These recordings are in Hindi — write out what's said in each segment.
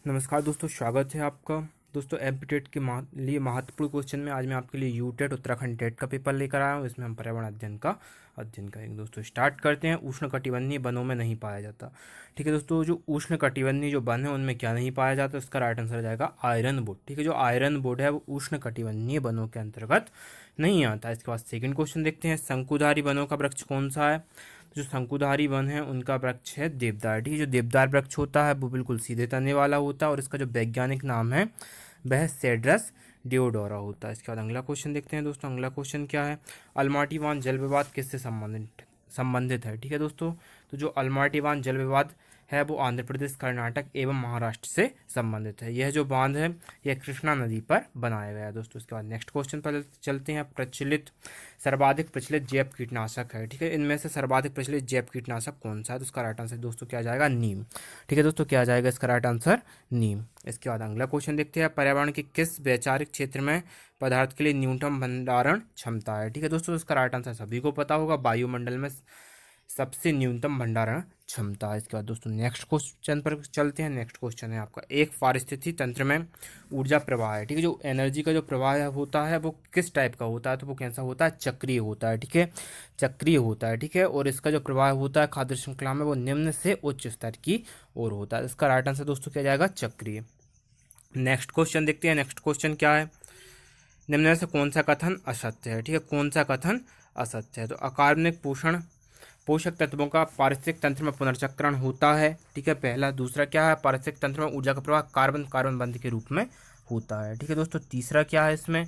नमस्कार दोस्तों, स्वागत है आपका। दोस्तों एमपी टेट के लिए महत्वपूर्ण क्वेश्चन में आज मैं आपके लिए यूटेट उत्तराखंड टेट का पेपर लेकर आया हूँ। इसमें हम पर्यावरण अध्ययन करेंगे। दोस्तों स्टार्ट करते हैं। उष्णकटिबंधीय वनों में नहीं पाया जाता। ठीक है दोस्तों, जो उष्णकटिबंधीय जो वन है उनमें क्या नहीं पाया जाता, इसका राइट आंसर आ जाएगा आयरन वुड। ठीक है, जो आयरन वुड है वो उष्णकटिबंधीय वनों के अंतर्गत नहीं आता। इसके बाद सेकंड क्वेश्चन देखते हैं। शंकुधारी वनों का वृक्ष कौन सा है? जो शंकुधारी वन है उनका वृक्ष है देवदार। ठीक है, जो देवदार वृक्ष होता है वो बिल्कुल सीधे तने वाला होता है और इसका जो वैज्ञानिक नाम है वह सेड्रस डिओडोरा होता है। इसके बाद अगला क्वेश्चन देखते हैं। दोस्तों अगला क्वेश्चन क्या है? अलमाटीवान जल विवाद किससे संबंधित है? ठीक है दोस्तों, तो जो अलमाटीवान जल विवाद है वो आंध्र प्रदेश, कर्नाटक एवं महाराष्ट्र से संबंधित है। यह जो बांध है यह कृष्णा नदी पर बनाया गया है। दोस्तों इसके बाद नेक्स्ट क्वेश्चन पर चलते हैं। सर्वाधिक प्रचलित जैव कीटनाशक है। ठीक है, इनमें से सर्वाधिक प्रचलित जैव कीटनाशक कौन सा है? तो उसका राइट आंसर दोस्तों क्या आ जाएगा? नीम। ठीक है दोस्तों, क्या आ जाएगा इसका राइट आंसर? नीम। इसके बाद अगला क्वेश्चन देखते हैं। पर्यावरण के किस वैचारिक क्षेत्र में पदार्थ के लिए न्यूनतम भंडारण क्षमता है? ठीक है दोस्तों, इसका राइट आंसर सभी को पता होगा, वायुमंडल में सबसे न्यूनतम भंडारण क्षमता है। इसके बाद दोस्तों नेक्स्ट क्वेश्चन पर चलते हैं। नेक्स्ट क्वेश्चन है आपका, एक पारिस्थितिकी तंत्र में ऊर्जा प्रवाह है। ठीक है, जो एनर्जी का जो प्रवाह होता है वो किस टाइप का होता है? तो वो कैसा होता है? चक्रीय होता है। ठीक है, चक्रीय होता है। ठीक है, और इसका जो प्रवाह होता है खाद्य श्रृंखला में वो निम्न से उच्च स्तर की ओर होता है। इसका राइट आंसर दोस्तों क्या जाएगा? चक्रीय। नेक्स्ट क्वेश्चन देखते हैं। नेक्स्ट क्वेश्चन क्या है? निम्न में से कौन सा कथन असत्य है? ठीक है, कौन सा कथन असत्य है? तो अकार्बनिक पोषक तत्वों का पारिस्थितिक तंत्र में पुनर्चक्रण होता है। ठीक है, पहला। दूसरा क्या है? पारिस्थितिक तंत्र में ऊर्जा का प्रवाह कार्बन कार्बन बंध के रूप में होता है। ठीक है दोस्तों, तीसरा क्या है? इसमें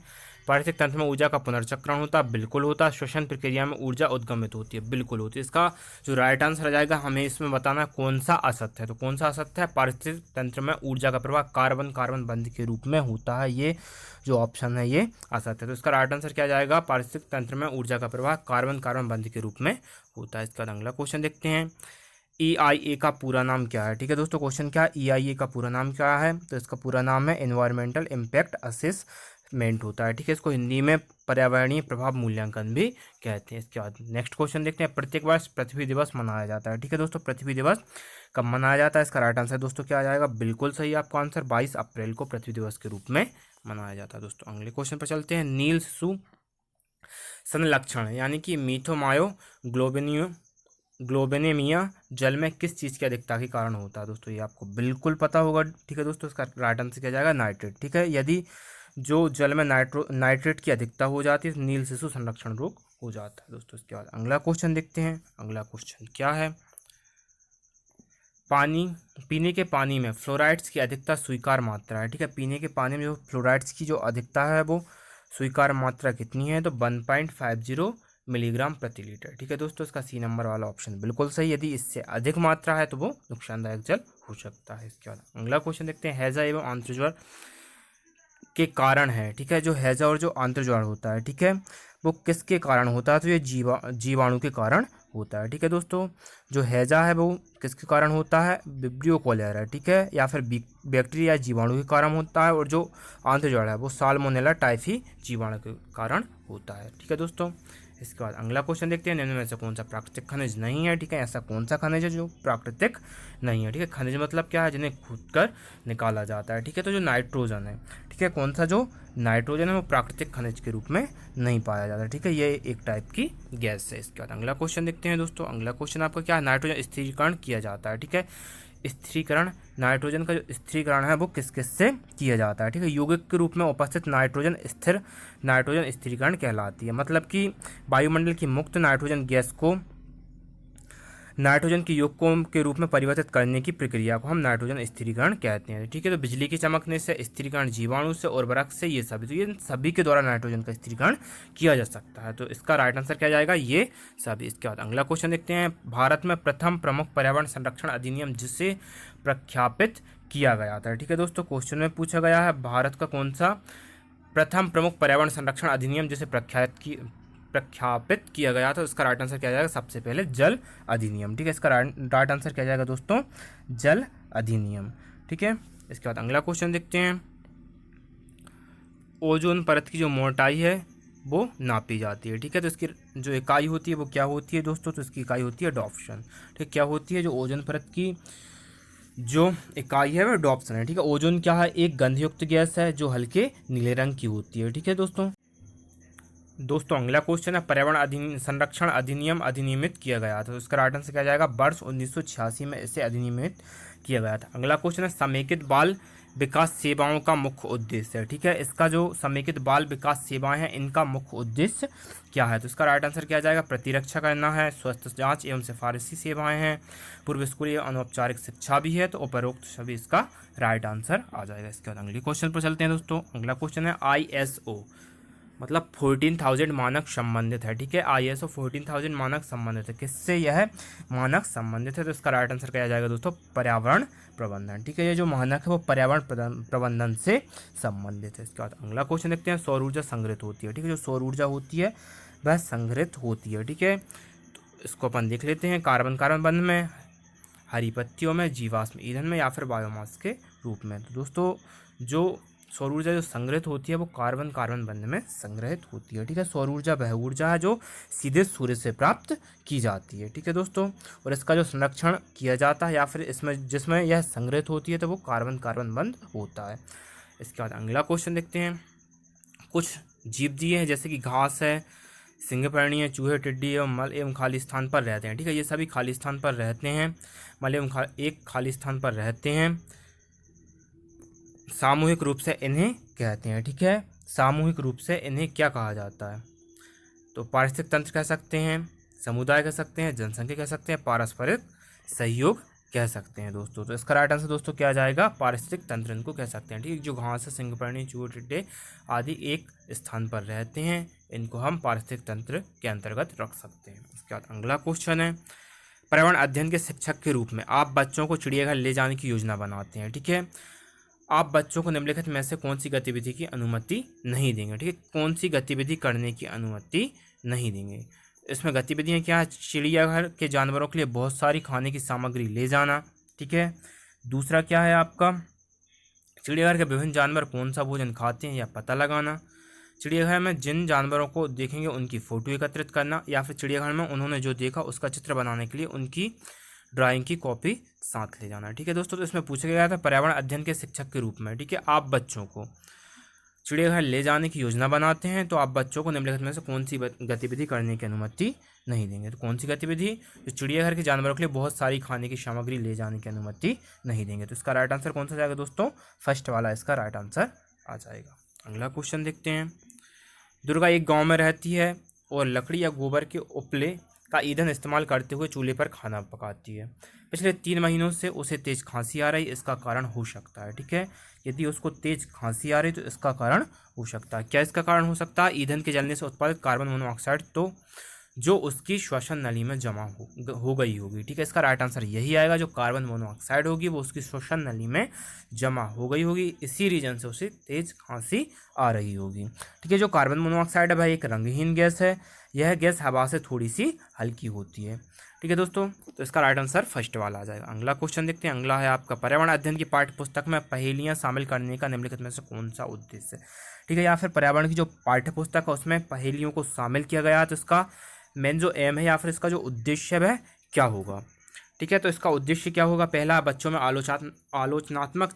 पारिस्थितिक तंत्र में ऊर्जा का पुनर्चक्रण होता है, बिल्कुल होता है। श्वसन प्रक्रिया में ऊर्जा उद्गमित होती है, बिल्कुल होती है। इसका जो राइट आंसर आ जाएगा, हमें इसमें बताना है कौन सा असत्य है। तो कौन सा असत्य है? पारिस्थितिक तंत्र में ऊर्जा का प्रवाह कार्बन कार्बन बंध के रूप में होता है, ये जो ऑप्शन है ये असत्य है। तो इसका राइट आंसर क्या जाएगा? पारिस्थितिक तंत्र में ऊर्जा का प्रवाह कार्बन कार्बन बंध के रूप में होता है। इसका अगला क्वेश्चन देखते हैं। EIA का पूरा नाम क्या है? ठीक है दोस्तों, क्वेश्चन क्या है? EIA का पूरा नाम क्या है? तो इसका पूरा नाम है एनवायरमेंटल इम्पैक्ट असेसमेंट होता है। ठीक है, इसको हिंदी में पर्यावरणीय प्रभाव मूल्यांकन भी कहते हैं। इसके बाद नेक्स्ट क्वेश्चन देखते हैं। प्रत्येक वर्ष पृथ्वी दिवस मनाया जाता है। ठीक है दोस्तों, पृथ्वी दिवस कब मनाया जाता है? इसका राइट आंसर दोस्तों क्या आ जाएगा? बिल्कुल सही आपका आंसर, 22 अप्रैल को पृथ्वी दिवस के रूप में मनाया जाता है। दोस्तों अगले क्वेश्चन पर चलते हैं। नील शिशु संलक्षण यानी कि मीथोमायो ग्लोबेनेमिया जल में किस चीज़ की अधिकता के कारण होता है? दोस्तों ये आपको बिल्कुल पता होगा। ठीक है दोस्तों, इसका राइट आंसर क्या जाएगा? नाइट्रेट। ठीक है, यदि जो जल में नाइट्रेट की अधिकता हो जाती है तो नील शिशु संरक्षण रोग हो जाता है। दोस्तों इसके बाद अगला क्वेश्चन देखते हैं। अगला क्वेश्चन क्या है? पीने के पानी में फ्लोराइड्स की अधिकता स्वीकार मात्रा है। ठीक है, पीने के पानी में जो फ्लोराइड्स की जो अधिकता है वो स्वीकार मात्रा कितनी है? तो 1.50 मिलीग्राम प्रति लीटर। ठीक है दोस्तों, इसका सी नंबर वाला ऑप्शन बिल्कुल सही। यदि इससे अधिक मात्रा है तो वो नुकसानदायक जल हो सकता है। इसके बाद अगला क्वेश्चन देखते हैं। हैजा एवं आंत्रज्वर के कारण है। ठीक है, जो हैजा और जो आंत्रज्वर होता है, ठीक है, वो किसके कारण होता है? तो ये जीवाणु के कारण होता है। ठीक है दोस्तों, जो हैजा है वो किसके कारण होता है? Vibrio cholera. ठीक है, या फिर बैक्टीरिया या जीवाणु के कारण होता है। और जो आंत्रज्वर है वो साल्मोनेला टाइफी जीवाणु के कारण होता है। ठीक है दोस्तों, इसके बाद अगला क्वेश्चन देखते हैं। निम्न में से कौन सा प्राकृतिक खनिज नहीं है? ठीक है, ऐसा कौन सा खनिज है जो प्राकृतिक नहीं है? ठीक है, खनिज मतलब क्या है? जिन्हें खोद कर निकाला जाता है। ठीक है, तो जो नाइट्रोजन है, ठीक है, कौन सा जो नाइट्रोजन है वो प्राकृतिक खनिज के रूप में नहीं पाया जाता। ठीक है, ये एक टाइप की गैस है। इसके बाद अगला क्वेश्चन देखते हैं दोस्तों। अगला क्वेश्चन आपका क्या है? नाइट्रोजन स्थिरीकरण किया जाता है। ठीक है, स्थिरीकरण, नाइट्रोजन का जो स्थिरीकरण है वो किस किस से किया जाता है? ठीक है, यौगिक के रूप में उपस्थित नाइट्रोजन स्थिरीकरण कहलाती है। मतलब कि वायुमंडल की मुक्त नाइट्रोजन गैस को नाइट्रोजन के यौगिकों के रूप में परिवर्तित करने की प्रक्रिया को हम नाइट्रोजन स्थिरीकरण कहते हैं। ठीक है, तो बिजली की चमकने से, स्थिरीकरण जीवाणु से, उर्वरक से, ये सभी के द्वारा नाइट्रोजन का स्थिरीकरण किया जा सकता है। तो इसका राइट आंसर क्या जाएगा? ये सभी। इसके बाद अगला क्वेश्चन देखते हैं। भारत में प्रथम प्रमुख पर्यावरण संरक्षण अधिनियम जिसे प्रख्यापित किया गया था। ठीक है दोस्तों, क्वेश्चन में पूछा गया है भारत का कौन सा प्रथम प्रमुख पर्यावरण संरक्षण अधिनियम जिसे प्रख्यापित किया गया था? इसका राइट आंसर क्या जाएगा? सबसे पहले जल अधिनियम। ठीक है, इसका राइट आंसर क्या जाएगा दोस्तों? जल अधिनियम। ठीक है, इसके बाद अगला क्वेश्चन देखते हैं। ओजोन परत की जो मोटाई है वो नापी जाती है। ठीक है, तो इसकी जो इकाई होती है वो क्या होती है दोस्तों? तो इसकी इकाई होती है डॉप्शन। ठीक, क्या होती है? जो ओजोन परत की जो इकाई है वह डॉप्सन है। ठीक है, ओजोन क्या है, एक गंधयुक्त गैस है जो हल्के नीले रंग की होती है। ठीक है दोस्तों अगला क्वेश्चन है, पर्यावरण संरक्षण अधिनियम अधिनियमित किया गया था। तो इसका राइट आंसर क्या जाएगा, वर्ष 1986 में इसे अधिनियमित किया गया था। अगला क्वेश्चन है, समेकित बाल विकास सेवाओं का मुख्य उद्देश्य है। ठीक है, इसका जो समेकित बाल विकास सेवाएं हैं इनका मुख्य उद्देश्य क्या है। तो इसका राइट आंसर क्या जाएगा, प्रतिरक्षा करना है, स्वास्थ्य जांच एवं सिफारिशी सेवाएं हैं, पूर्व स्कूली अनौपचारिक शिक्षा भी है, तो उपरोक्त सभी इसका राइट आंसर आ जाएगा। इसके बाद अगले क्वेश्चन पर चलते हैं दोस्तों। अगला क्वेश्चन है, ISO मतलब 14,000 मानक संबंधित है। ठीक है, ISO 14,000 मानक संबंधित है। किससे यह मानक संबंधित है, तो इसका राइट आंसर क्या जाएगा दोस्तों, पर्यावरण प्रबंधन। ठीक है, ये जो मानक है वो पर्यावरण प्रबंधन से संबंधित है। इसके बाद अगला क्वेश्चन देखते हैं, सौर ऊर्जा संग्रहित होती है। ठीक है, जो सौर ऊर्जा होती है वह संग्रहित होती है। ठीक है, तो इसको अपन देख लेते हैं, कार्बन बंध में, हरी पत्तियों में, जीवाश्म ईंधन में या फिर बायोमास के रूप में। तो दोस्तों जो सौर ऊर्जा जो संग्रहित होती है वो कार्बन बंध में संग्रहित होती है। ठीक है, सौर ऊर्जा वह ऊर्जा है जो सीधे सूर्य से प्राप्त की जाती है। ठीक है दोस्तों, और इसका जो संरक्षण किया जाता है या फिर इसमें जिसमें यह संग्रहित होती है तो वो कार्बन बंध होता है। इसके बाद अगला क्वेश्चन देखते हैं, कुछ जीव दिए हैं जैसे कि घास है, सिंहपर्णी है, चूहे, टिड्डी एवं मल एवं खाली स्थान पर रहते हैं। ठीक है, ये सभी खाली स्थान पर रहते हैं, मल एवं एक खाली स्थान पर रहते हैं, सामूहिक रूप से इन्हें कहते हैं। ठीक है, सामूहिक रूप से इन्हें क्या कहा जाता है, तो पारिस्थितिक तंत्र कह सकते हैं, समुदाय कह सकते हैं, जनसंख्या कह सकते हैं, पारस्परिक सहयोग कह सकते हैं दोस्तों। तो इसका राइट आंसर दोस्तों क्या जाएगा, पारिस्थितिक तंत्र इनको कह सकते हैं। ठीक है, जो घास है, सिंहपर्णी, चूहे, टिड्डे आदि एक स्थान पर रहते हैं, इनको हम पारिस्थितिक तंत्र के अंतर्गत रख सकते हैं। इसके बाद अगला क्वेश्चन है, पर्यावरण अध्ययन के शिक्षक के रूप में आप बच्चों को चिड़ियाघर ले जाने की योजना बनाते हैं। ठीक है, आप बच्चों को निम्नलिखित में से कौन सी गतिविधि की अनुमति नहीं देंगे। ठीक है, कौन सी गतिविधि करने की अनुमति नहीं देंगे। इसमें गतिविधियाँ क्या है, चिड़ियाघर के जानवरों के लिए बहुत सारी खाने की सामग्री ले जाना। ठीक है, दूसरा क्या है आपका, चिड़ियाघर के विभिन्न जानवर कौन सा भोजन खाते हैं या पता लगाना। चिड़ियाघर में जिन जानवरों को देखेंगे उनकी फ़ोटो एकत्रित करना, या फिर चिड़ियाघर में उन्होंने जो देखा उसका चित्र बनाने के लिए उनकी ड्राइंग की कॉपी साथ ले जाना। ठीक है दोस्तों, तो इसमें पूछा गया था पर्यावरण अध्ययन के शिक्षक के रूप में। ठीक है, आप बच्चों को चिड़ियाघर ले जाने की योजना बनाते हैं तो आप बच्चों को निम्नलिखित में से कौन सी गतिविधि करने की अनुमति नहीं देंगे। तो कौन सी गतिविधि, जो चिड़ियाघर के जानवरों के लिए बहुत सारी खाने की सामग्री ले जाने की अनुमति नहीं देंगे। तो इसका राइट आंसर कौन सा जाएगा दोस्तों, फर्स्ट वाला इसका राइट आंसर आ जाएगा। अगला क्वेश्चन देखते हैं, दुर्गा एक गाँव में रहती है और लकड़ी या गोबर के उपले का ईंधन इस्तेमाल करते हुए चूल्हे पर खाना पकाती है। पिछले 3 महीनों से उसे तेज खांसी आ रही, इसका कारण हो सकता है। ठीक है, यदि उसको तेज खांसी आ रही तो इसका कारण हो सकता है। क्या इसका कारण हो सकता है, ईंधन के जलने से उत्पादित कार्बन मोनोऑक्साइड, तो जो उसकी श्वसन नली में जमा हो गई होगी। ठीक है, इसका राइट आंसर यही आएगा, जो कार्बन मोनोऑक्साइड होगी वो उसकी श्वसन नली में जमा हो गई होगी, इसी रीजन से उसे तेज खांसी आ रही होगी। ठीक है, जो कार्बन मोनोऑक्साइड है भाई एक रंगहीन गैस है, यह गैस हवा से थोड़ी सी हल्की होती है। ठीक है दोस्तों, तो इसका राइट आंसर फर्स्ट वाला आ जाएगा। अगला क्वेश्चन देखते हैं, अगला है आपका, पर्यावरण अध्ययन की पाठ्य पुस्तक में पहेलियां शामिल करने का निम्नलिखित में से कौन सा उद्देश्य है। ठीक है, या फिर पर्यावरण की जो पाठ्य पुस्तक है उसमें पहेलियों को शामिल किया गया है, तो इसका मेन जो एम है या फिर इसका जो उद्देश्य है क्या होगा। ठीक है, तो इसका उद्देश्य क्या होगा, पहला बच्चों में आलोचनात्मक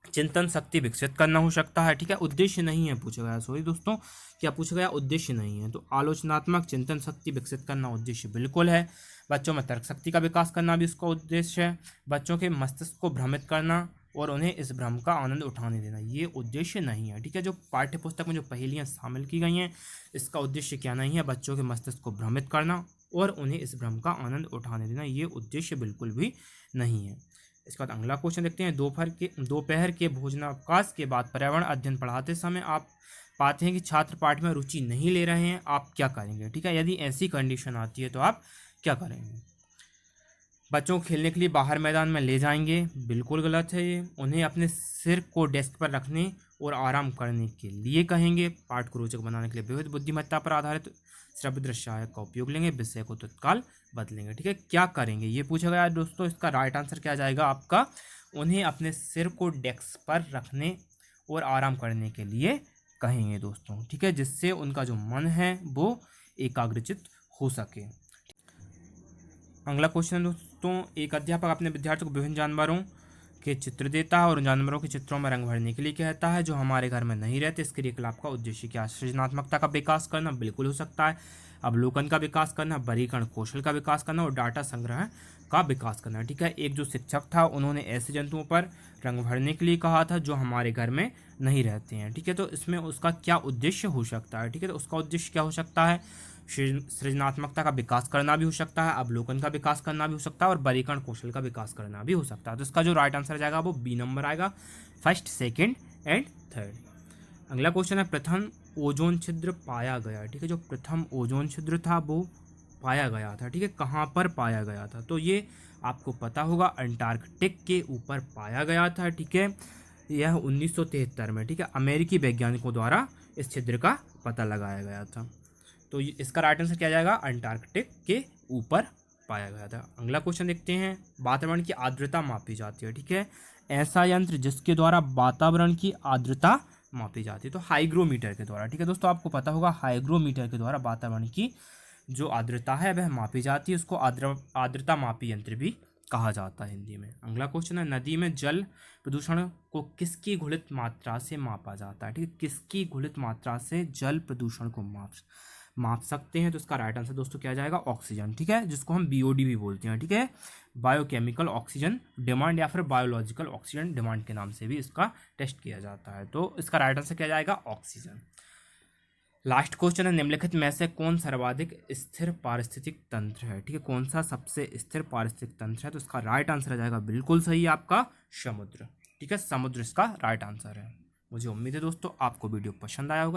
चिंतन शक्ति विकसित करना हो सकता है। ठीक है, उद्देश्य नहीं है पूछा गया, सॉरी दोस्तों, क्या पूछा गया, उद्देश्य नहीं है। तो आलोचनात्मक चिंतन शक्ति विकसित करना उद्देश्य बिल्कुल है। बच्चों में तर्क शक्ति का विकास करना भी इसका उद्देश्य है। बच्चों के मस्तिष्क को भ्रमित करना और उन्हें इस भ्रम का आनंद उठाने देना, ये उद्देश्य नहीं है। ठीक है, जो पाठ्य पुस्तक में जो पहेलियाँ शामिल की गई हैं इसका उद्देश्य क्या नहीं है, बच्चों के मस्तिष्क को भ्रमित करना और उन्हें इस भ्रम का आनंद उठाने देना, ये उद्देश्य बिल्कुल भी नहीं है। इसके बाद अगला क्वेश्चन देखते हैं, दोपहर के भोजनावकाश के बाद पर्यावरण अध्ययन पढ़ाते समय आप पाते हैं कि छात्र पाठ में रुचि नहीं ले रहे हैं, आप क्या करेंगे। ठीक है, यदि ऐसी कंडीशन आती है तो आप क्या करेंगे। बच्चों को खेलने के लिए बाहर मैदान में ले जाएंगे, बिल्कुल गलत है ये। उन्हें अपने सिर को डेस्क पर रखने और आराम करने के लिए कहेंगे। पाठ को रोचक बनाने के लिए विविध बुद्धिमत्ता पर आधारित श्रव्य दृश्य सहायक का उपयोग लेंगे, विषय को तत्काल बदलेंगे। ठीक है, क्या करेंगे ये पूछा गया है दोस्तों, इसका राइट आंसर क्या जाएगा आपका, उन्हें अपने सिर को डेस्क पर रखने और आराम करने के लिए कहेंगे दोस्तों। ठीक है, जिससे उनका जो मन है वो एकाग्रचित हो सके। अगला क्वेश्चन दोस्तों एक अध्यापक अपने विद्यार्थियों को विभिन्न जानवरों के चित्र देता है और उन जानवरों के चित्रों में रंग भरने के लिए कहता है जो हमारे घर में नहीं रहते। इस क्रियाकलाप का उद्देश्य क्या है? सृजनात्मकता का विकास करना, बिल्कुल हो सकता है। अवलोकन का विकास करना, वर्गीकरण कौशल का विकास करना और डाटा संग्रह का विकास करना। ठीक है, एक जो शिक्षक था उन्होंने ऐसे जंतुओं पर रंग भरने के लिए कहा था जो हमारे घर में नहीं रहते हैं। ठीक है, तो इसमें उसका क्या उद्देश्य हो सकता है? ठीक है, तो उसका उद्देश्य क्या हो सकता है? सृजनात्मकता का विकास करना भी हो सकता है, अवलोकन का विकास करना भी हो सकता है और वर्गीकरण कौशल का विकास करना भी हो सकता है। तो इसका जो राइट आंसर जाएगा वो बी नंबर आएगा, फर्स्ट, सेकंड एंड थर्ड। अगला क्वेश्चन है, प्रथम ओजोन छिद्र पाया गया। ठीक है, जो प्रथम ओजोन छिद्र था वो पाया गया था। ठीक है, कहाँ पर पाया गया था? तो ये आपको पता होगा, अंटार्कटिक के ऊपर पाया गया था। ठीक है, यह 1973 में, ठीक है, अमेरिकी वैज्ञानिकों द्वारा इस छिद्र का पता लगाया गया था। तो इसका राइट आंसर क्या जाएगा? अंटार्कटिक के ऊपर पाया गया था। अगला क्वेश्चन देखते हैं, वातावरण की आर्द्रता मापी जाती है। ठीक है, ऐसा यंत्र जिसके द्वारा वातावरण की आर्द्रता मापी जाती है, तो हाइग्रोमीटर के द्वारा। ठीक है दोस्तों, आपको पता होगा हाइग्रोमीटर के द्वारा वातावरण की जो आर्द्रता है वह मापी जाती है। उसको आर्द्रता मापी यंत्र भी कहा जाता है हिंदी में। अगला क्वेश्चन है, नदी में जल प्रदूषण को किसकी घुलित मात्रा से मापा जाता है? ठीक है, किसकी घुलित मात्रा से जल प्रदूषण को माप सकते हैं? तो इसका राइट आंसर दोस्तों क्या जाएगा? ऑक्सीजन। ठीक है, जिसको हम बीओडी भी बोलते हैं। ठीक है, बायोकेमिकल ऑक्सीजन डिमांड या फिर बायोलॉजिकल ऑक्सीजन डिमांड के नाम से भी इसका टेस्ट किया जाता है। तो इसका राइट आंसर क्या जाएगा? ऑक्सीजन। लास्ट क्वेश्चन है, निम्नलिखित में से कौन सर्वाधिक स्थिर पारिस्थितिक तंत्र है? ठीक है, कौन सा सबसे स्थिर पारिस्थितिक तंत्र है? तो इसका राइट आंसर आ जाएगा, बिल्कुल सही है आपका, समुद्र। ठीक है, समुद्र इसका राइट आंसर है। मुझे उम्मीद है दोस्तों आपको वीडियो पसंद आया होगा।